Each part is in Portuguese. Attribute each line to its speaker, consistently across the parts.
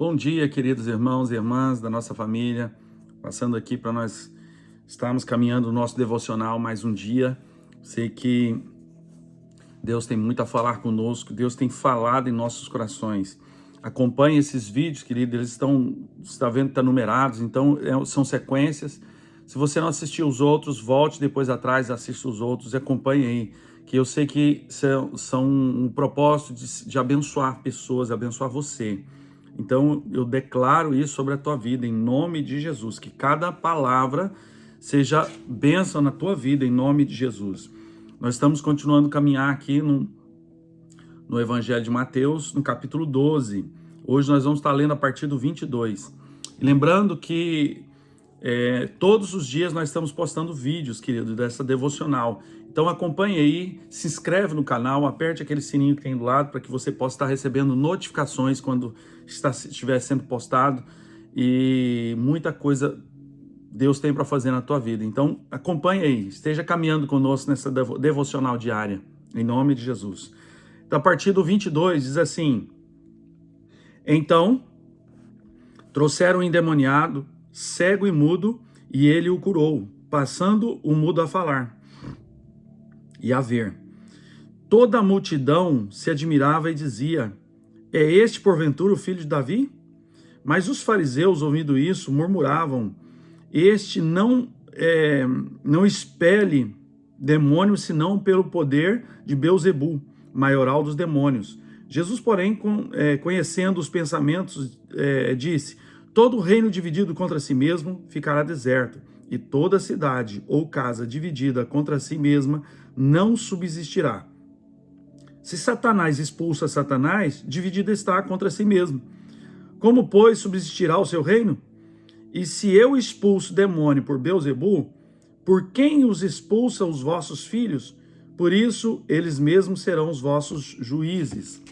Speaker 1: Bom dia, queridos irmãos e irmãs da nossa família, passando aqui para nós estarmos caminhando o nosso devocional mais um dia. Sei que Deus tem muito a falar conosco, Deus tem falado em nossos corações. Acompanhe esses vídeos, querido, eles está vendo que estão numerados, então são sequências. Se você não assistiu os outros, volte depois atrás, assista os outros e acompanhe aí, que eu sei que são um propósito de abençoar pessoas, abençoar você. Então, eu declaro isso sobre a tua vida, em nome de Jesus, que cada palavra seja bênção na tua vida, em nome de Jesus. Nós estamos continuando a caminhar aqui no Evangelho de Mateus, no capítulo 12. Hoje nós vamos estar lendo a partir do 22. E lembrando que todos os dias nós estamos postando vídeos, querido, dessa devocional. Então acompanhe aí, se inscreve no canal, aperte aquele sininho que tem do lado para que você possa estar recebendo notificações quando estiver sendo postado, e muita coisa Deus tem para fazer na tua vida. Então acompanhe aí, esteja caminhando conosco nessa devocional diária, em nome de Jesus. Então, a partir do 22 diz assim: Então trouxeram um endemoniado, cego e mudo, e ele o curou, passando o mudo a falar e a ver. Toda a multidão se admirava e dizia: É este porventura o filho de Davi? Mas os fariseus, ouvindo isso, murmuravam: Este não expele demônios, senão pelo poder de Beelzebu, maioral dos demônios. Jesus, porém, conhecendo os pensamentos, disse: Todo reino dividido contra si mesmo ficará deserto, e toda cidade ou casa dividida contra si mesma não subsistirá. Se Satanás expulsa Satanás, dividido está contra si mesmo. Como, pois, subsistirá o seu reino? E se eu expulso demônio por Beelzebu, por quem os expulsa os vossos filhos? Por isso, eles mesmos serão os vossos juízes.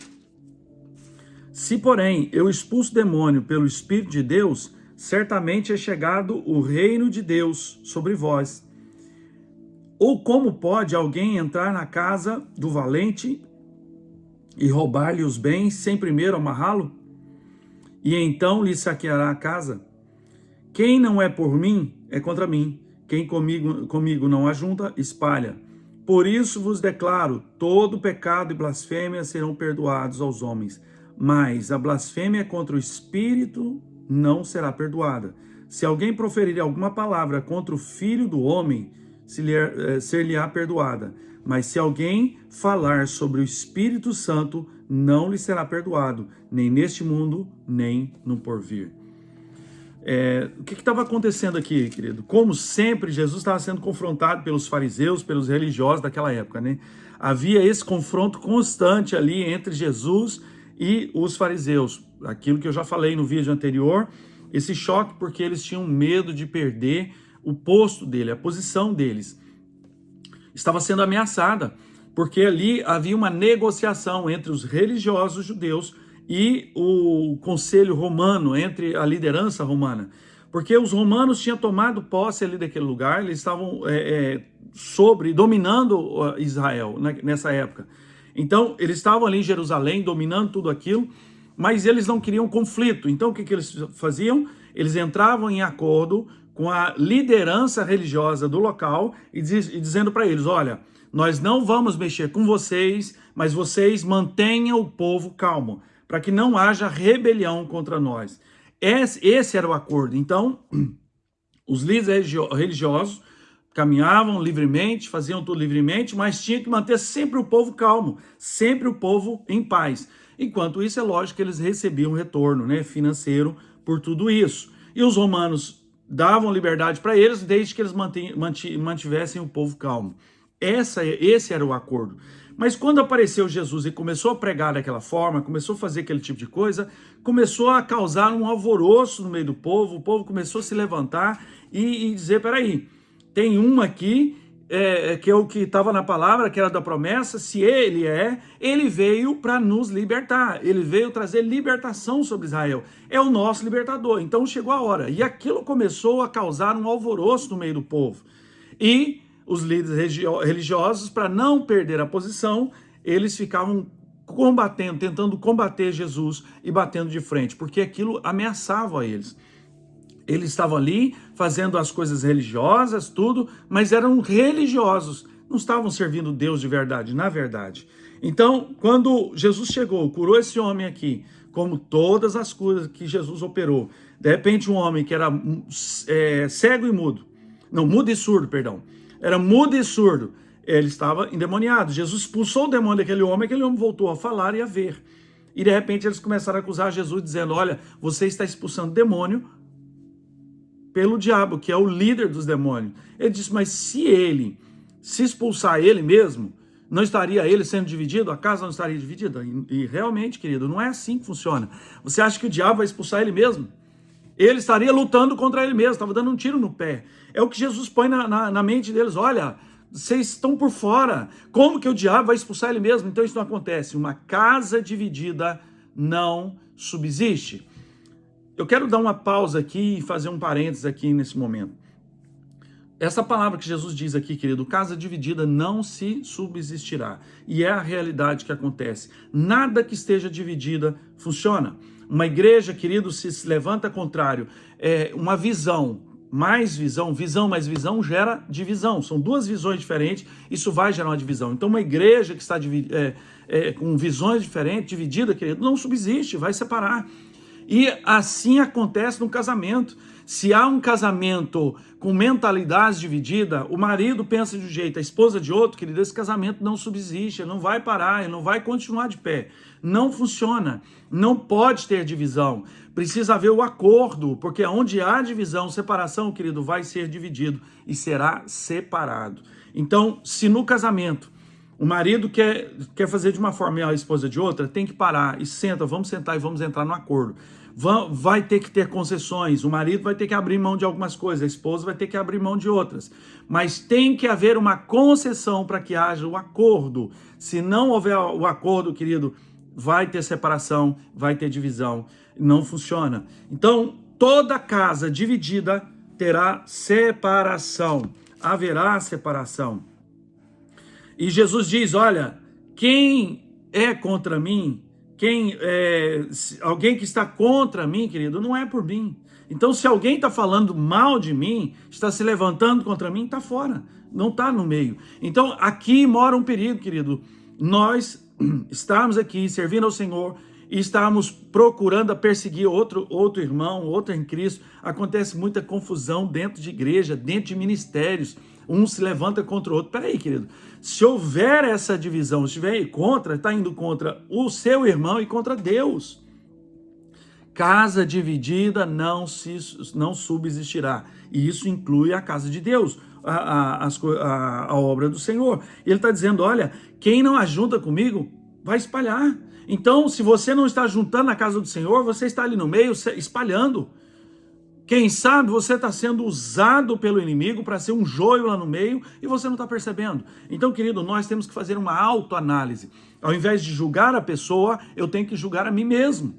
Speaker 1: Se, porém, eu expulso demônio pelo Espírito de Deus, certamente é chegado o reino de Deus sobre vós. Ou como pode alguém entrar na casa do valente e roubar-lhe os bens sem primeiro amarrá-lo? E então lhe saqueará a casa? Quem não é por mim, é contra mim. Quem comigo não ajunta, espalha. Por isso vos declaro, todo pecado e blasfêmia serão perdoados aos homens, mas a blasfêmia contra o Espírito não será perdoada. Se alguém proferir alguma palavra contra o Filho do Homem, ser-lhe-á perdoada. Mas se alguém falar sobre o Espírito Santo, não lhe será perdoado, nem neste mundo, nem no porvir. O que estava acontecendo aqui, querido? Como sempre, Jesus estava sendo confrontado pelos fariseus, pelos religiosos daquela época, né? Havia esse confronto constante ali entre Jesus e os fariseus. Aquilo que eu já falei no vídeo anterior, esse choque porque eles tinham medo de perder o posto dele, a posição deles. Estava sendo ameaçada, porque ali havia uma negociação entre os religiosos judeus e o conselho romano, entre a liderança romana. Porque os romanos tinham tomado posse ali daquele lugar, eles estavam dominando Israel nessa época. Então, eles estavam ali em Jerusalém, dominando tudo aquilo, mas eles não queriam conflito. Então, o que eles faziam? Eles entravam em acordo com a liderança religiosa do local e dizendo para eles: olha, nós não vamos mexer com vocês, mas vocês mantenham o povo calmo, para que não haja rebelião contra nós. Esse era o acordo. Então, os líderes religiosos caminhavam livremente, faziam tudo livremente, mas tinha que manter sempre o povo calmo, sempre o povo em paz. Enquanto isso, é lógico que eles recebiam retorno, né, financeiro por tudo isso. E os romanos davam liberdade para eles, desde que eles mantivessem o povo calmo. Esse era o acordo. Mas quando apareceu Jesus e começou a pregar daquela forma, começou a fazer aquele tipo de coisa, começou a causar um alvoroço no meio do povo, o povo começou a se levantar e dizer: peraí, tem um aqui, que é o que estava na palavra, que era da promessa, se ele veio para nos libertar, ele veio trazer libertação sobre Israel, é o nosso libertador. Então chegou a hora, e aquilo começou a causar um alvoroço no meio do povo. E os líderes religiosos, para não perder a posição, eles ficavam combatendo, tentando combater Jesus e batendo de frente, porque aquilo ameaçava eles. Eles estavam ali fazendo as coisas religiosas, tudo, mas eram religiosos, não estavam servindo Deus de verdade, na verdade. Então, quando Jesus chegou, curou esse homem aqui, como todas as curas que Jesus operou, de repente um homem que era cego e mudo, não, mudo e surdo, perdão, era mudo e surdo, ele estava endemoniado. Jesus expulsou o demônio daquele homem, aquele homem voltou a falar e a ver. E de repente eles começaram a acusar Jesus, dizendo, olha, você está expulsando demônio pelo diabo, que é o líder dos demônios. Ele disse, mas se expulsar ele mesmo, não estaria ele sendo dividido? A casa não estaria dividida? E realmente, querido, não é assim que funciona. Você acha que o diabo vai expulsar ele mesmo? Ele estaria lutando contra ele mesmo, estava dando um tiro no pé. É o que Jesus põe na mente deles, olha, vocês estão por fora, como que o diabo vai expulsar ele mesmo? Então isso não acontece, uma casa dividida não subsiste. Eu quero dar uma pausa aqui e fazer um parênteses aqui nesse momento. Essa palavra que Jesus diz aqui, querido, casa dividida não se subsistirá. E é a realidade que acontece. Nada que esteja dividida funciona. Uma igreja, querido, se levanta contrário. Uma visão mais visão mais visão gera divisão. São duas visões diferentes, isso vai gerar uma divisão. Então uma igreja que está com visões diferentes, dividida, querido, não subsiste, vai separar. E assim acontece no casamento. Se há um casamento com mentalidade dividida, o marido pensa de um jeito, a esposa de outro, querido, esse casamento não subsiste, ele não vai parar, ele não vai continuar de pé. Não funciona, não pode ter divisão. Precisa haver o acordo, porque onde há divisão, separação, querido, vai ser dividido e será separado. Então, se no casamento o marido quer fazer de uma forma e a esposa de outra, tem que parar e vamos sentar e vamos entrar no acordo. Vai ter que ter concessões, o marido vai ter que abrir mão de algumas coisas, a esposa vai ter que abrir mão de outras. Mas tem que haver uma concessão para que haja o acordo. Se não houver o acordo, querido, vai ter separação, vai ter divisão. Não funciona. Então, toda casa dividida terá separação. Haverá separação. E Jesus diz, olha, quem é contra mim, alguém que está contra mim, querido, não é por mim. Então, se alguém está falando mal de mim, está se levantando contra mim, está fora, não está no meio. Então, aqui mora um perigo, querido. Nós estarmos aqui servindo ao Senhor e estarmos procurando perseguir outro irmão, outro em Cristo. Acontece muita confusão dentro de igreja, dentro de ministérios. Um se levanta contra o outro. Peraí, querido, se houver essa divisão, se estiver contra, está indo contra o seu irmão e contra Deus. Casa dividida não subsistirá. E isso inclui a casa de Deus, a obra do Senhor. Ele está dizendo, olha, quem não ajunta comigo, vai espalhar. Então, se você não está juntando na casa do Senhor, você está ali no meio espalhando. Quem sabe você está sendo usado pelo inimigo para ser um joio lá no meio e você não está percebendo. Então, querido, nós temos que fazer uma autoanálise. Ao invés de julgar a pessoa, eu tenho que julgar a mim mesmo.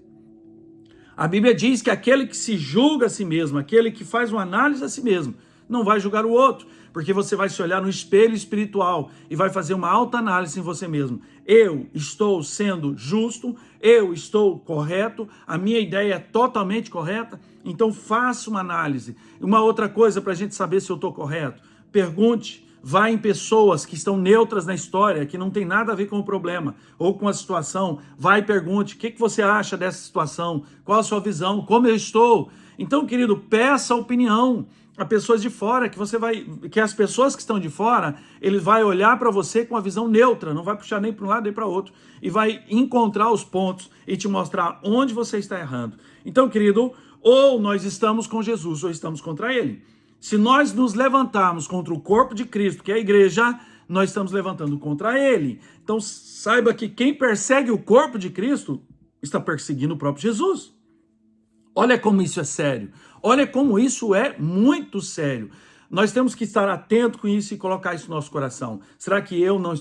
Speaker 1: A Bíblia diz que aquele que se julga a si mesmo, aquele que faz uma análise a si mesmo, não vai julgar o outro, porque você vai se olhar no espelho espiritual e vai fazer uma autoanálise em você mesmo. Eu estou sendo justo, eu estou correto, a minha ideia é totalmente correta, então faça uma análise. Uma outra coisa para a gente saber se eu estou correto, pergunte, vá em pessoas que estão neutras na história, que não tem nada a ver com o problema ou com a situação, vai e pergunte, o que você acha dessa situação, qual a sua visão, como eu estou. Então, querido, peça opinião a pessoas de fora, que as pessoas que estão de fora, ele vai olhar para você com a visão neutra, não vai puxar nem para um lado nem para outro, e vai encontrar os pontos e te mostrar onde você está errando. Então, querido, ou nós estamos com Jesus ou estamos contra ele. Se nós nos levantarmos contra o corpo de Cristo, que é a igreja, nós estamos levantando contra ele. Então, saiba que quem persegue o corpo de Cristo está perseguindo o próprio Jesus. Olha como isso é sério. Olha como isso é muito sério. Nós temos que estar atentos com isso e colocar isso no nosso coração. Será que eu não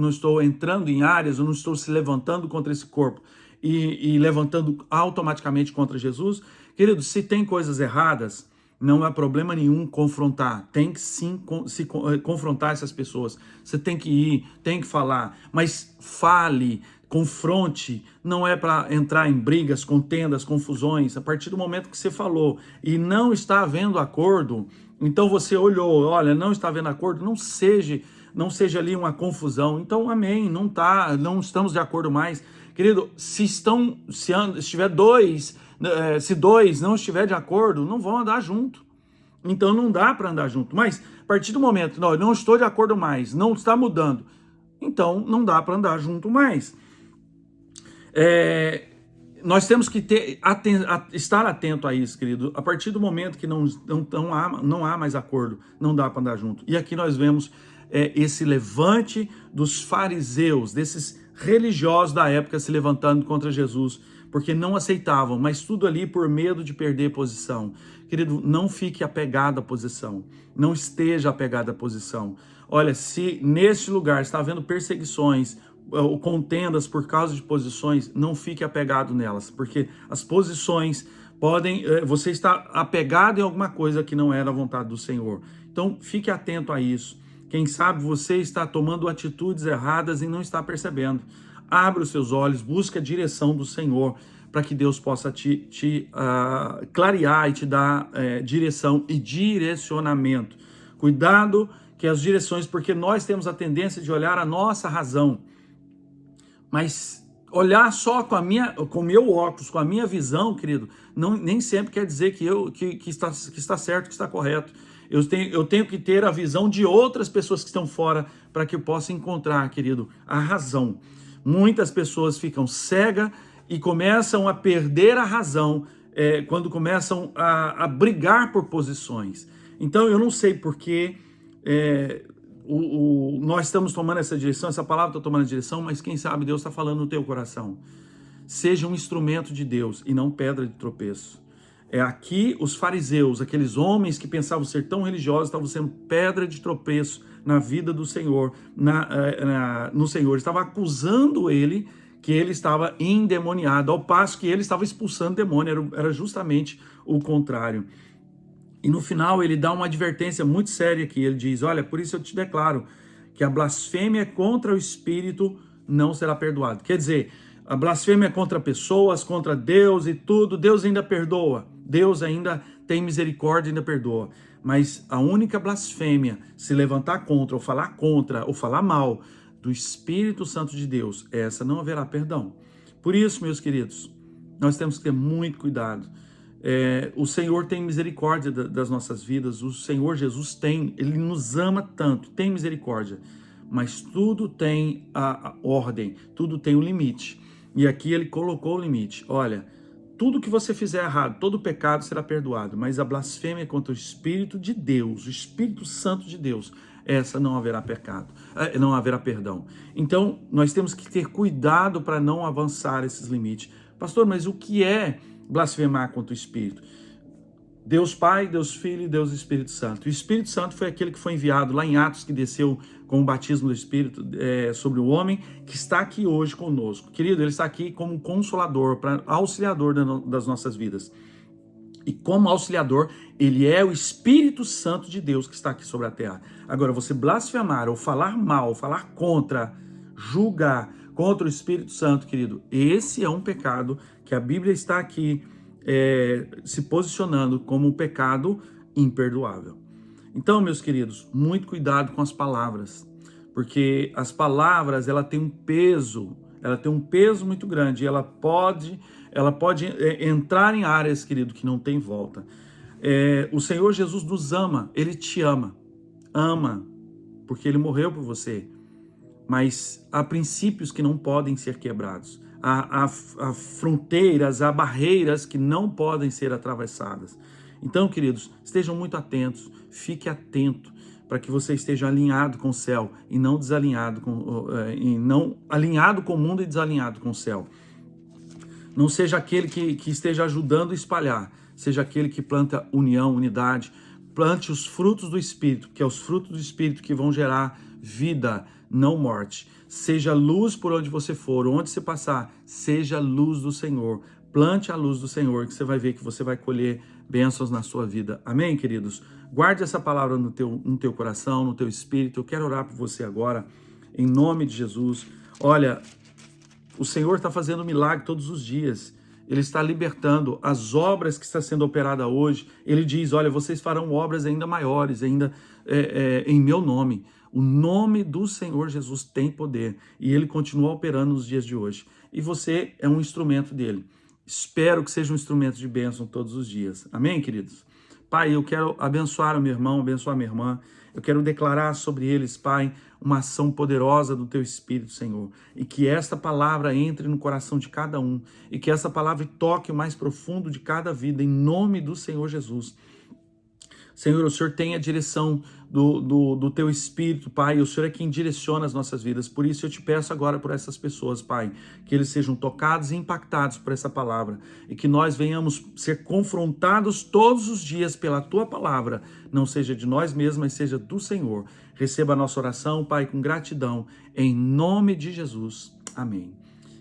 Speaker 1: estou entrando em áreas, eu não estou se levantando contra esse corpo e levantando automaticamente contra Jesus? Querido, se tem coisas erradas, não há problema nenhum confrontar. Tem que sim confrontar essas pessoas. Você tem que ir, tem que falar. Mas fale confronte, não é para entrar em brigas, contendas, confusões. A partir do momento que você falou e não está havendo acordo, então você olhou, olha, não está havendo acordo, não seja ali uma confusão. Então, amém, não estamos de acordo mais. Querido, estiver dois, se dois não estiver de acordo, não vão andar junto. Então não dá para andar junto. Mas a partir do momento, não estou de acordo mais, não está mudando, então não dá para andar junto mais. Nós temos que estar atento a isso, querido. A partir do momento que não há mais acordo, não dá para andar junto. E aqui nós vemos esse levante dos fariseus, desses religiosos da época se levantando contra Jesus, porque não aceitavam, mas tudo ali por medo de perder posição. Querido, não fique apegado à posição, não esteja apegado à posição. Olha, se neste lugar está havendo perseguições, ou contendas por causa de posições, não fique apegado nelas, porque as posições podem, você está apegado em alguma coisa que não era a vontade do Senhor. Então, fique atento a isso. Quem sabe você está tomando atitudes erradas e não está percebendo. Abra os seus olhos, busque a direção do Senhor, para que Deus possa te clarear e te dar direção e direcionamento. Cuidado que as direções, porque nós temos a tendência de olhar a nossa razão, mas olhar só com o meu óculos, com a minha visão, querido, nem sempre quer dizer que está certo, que está correto. Eu tenho que ter a visão de outras pessoas que estão fora para que eu possa encontrar, querido, a razão. Muitas pessoas ficam cegas e começam a perder a razão quando começam a brigar por posições. Então, eu não sei por que nós estamos tomando essa direção, essa palavra está tomando a direção, mas quem sabe Deus está falando no teu coração. Seja um instrumento de Deus e não pedra de tropeço. Aqui os fariseus, aqueles homens que pensavam ser tão religiosos, estavam sendo pedra de tropeço na vida do Senhor, no Senhor. Estava acusando ele que ele estava endemoniado, ao passo que ele estava expulsando demônio, era justamente o contrário. E no final ele dá uma advertência muito séria aqui, ele diz, olha, por isso eu te declaro que a blasfêmia contra o Espírito não será perdoada. Quer dizer, a blasfêmia contra pessoas, contra Deus e tudo, Deus ainda perdoa, Deus ainda tem misericórdia, ainda perdoa. Mas a única blasfêmia, se levantar contra, ou falar mal do Espírito Santo de Deus, essa não haverá perdão. Por isso, meus queridos, nós temos que ter muito cuidado. O Senhor tem misericórdia das nossas vidas, o Senhor Jesus Ele nos ama tanto, tem misericórdia, mas tudo tem a ordem, tudo tem um limite, e aqui ele colocou o limite. Olha, tudo que você fizer errado, todo pecado será perdoado, mas a blasfêmia contra o Espírito de Deus, o Espírito Santo de Deus, essa não haverá pecado, não haverá perdão. Então, nós temos que ter cuidado para não avançar esses limites. Pastor, mas o que é blasfemar contra o Espírito? Deus Pai, Deus Filho e Deus Espírito Santo. O Espírito Santo foi aquele que foi enviado lá em Atos, que desceu com o batismo do Espírito sobre o homem, que está aqui hoje conosco. Querido, ele está aqui como consolador, auxiliador das nossas vidas. E como auxiliador, ele é o Espírito Santo de Deus que está aqui sobre a terra. Agora, você blasfemar ou falar mal, falar contra, julgar contra o Espírito Santo, querido, esse é um pecado que a Bíblia está aqui se posicionando como um pecado imperdoável. Então, meus queridos, muito cuidado com as palavras, porque as palavras, ela tem um peso muito grande, e ela pode entrar em áreas, querido, que não tem volta. O Senhor Jesus nos ama, Ele te ama, porque Ele morreu por você, mas há princípios que não podem ser quebrados, há fronteiras, há barreiras que não podem ser atravessadas. Então, queridos, estejam muito atentos, fique atento, para que você esteja alinhado com o céu e não desalinhado, alinhado com o mundo e desalinhado com o céu. Não seja aquele que esteja ajudando a espalhar, seja aquele que planta união, unidade, plante os frutos do Espírito, que é os frutos do Espírito que vão gerar vida, não morte. Seja luz por onde você for, onde você passar, seja luz do Senhor. Plante a luz do Senhor, que você vai ver que você vai colher bênçãos na sua vida. Amém, queridos? Guarde essa palavra no teu coração, no teu espírito. Eu quero orar por você agora, em nome de Jesus. Olha, O Senhor está fazendo milagre todos os dias. Ele está libertando as obras que está sendo operada hoje. Ele diz, olha, vocês farão obras ainda maiores, ainda em meu nome. O nome do Senhor Jesus tem poder e ele continua operando nos dias de hoje. E você é um instrumento dele. Espero que seja um instrumento de bênção todos os dias. Amém, queridos? Pai, eu quero abençoar o meu irmão, abençoar a minha irmã. Eu quero declarar sobre eles, Pai, uma ação poderosa do Teu Espírito, Senhor. E que esta palavra entre no coração de cada um. E que essa palavra toque o mais profundo de cada vida, em nome do Senhor Jesus. Senhor, o Senhor tem a direção do Teu Espírito, Pai, o Senhor é quem direciona as nossas vidas, por isso eu te peço agora por essas pessoas, Pai, que eles sejam tocados e impactados por essa palavra, e que nós venhamos ser confrontados todos os dias pela Tua palavra, não seja de nós mesmos, mas seja do Senhor. Receba a nossa oração, Pai, com gratidão, em nome de Jesus. Amém.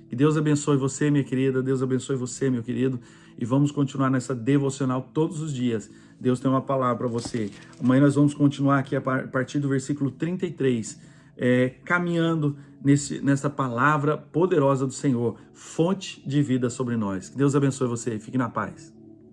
Speaker 1: Que Deus abençoe você, minha querida, Deus abençoe você, meu querido, e vamos continuar nessa devocional todos os dias. Deus tem uma palavra para você. Amanhã nós vamos continuar aqui a partir do versículo 33, caminhando nessa palavra poderosa do Senhor, fonte de vida sobre nós. Que Deus abençoe você, fique na paz.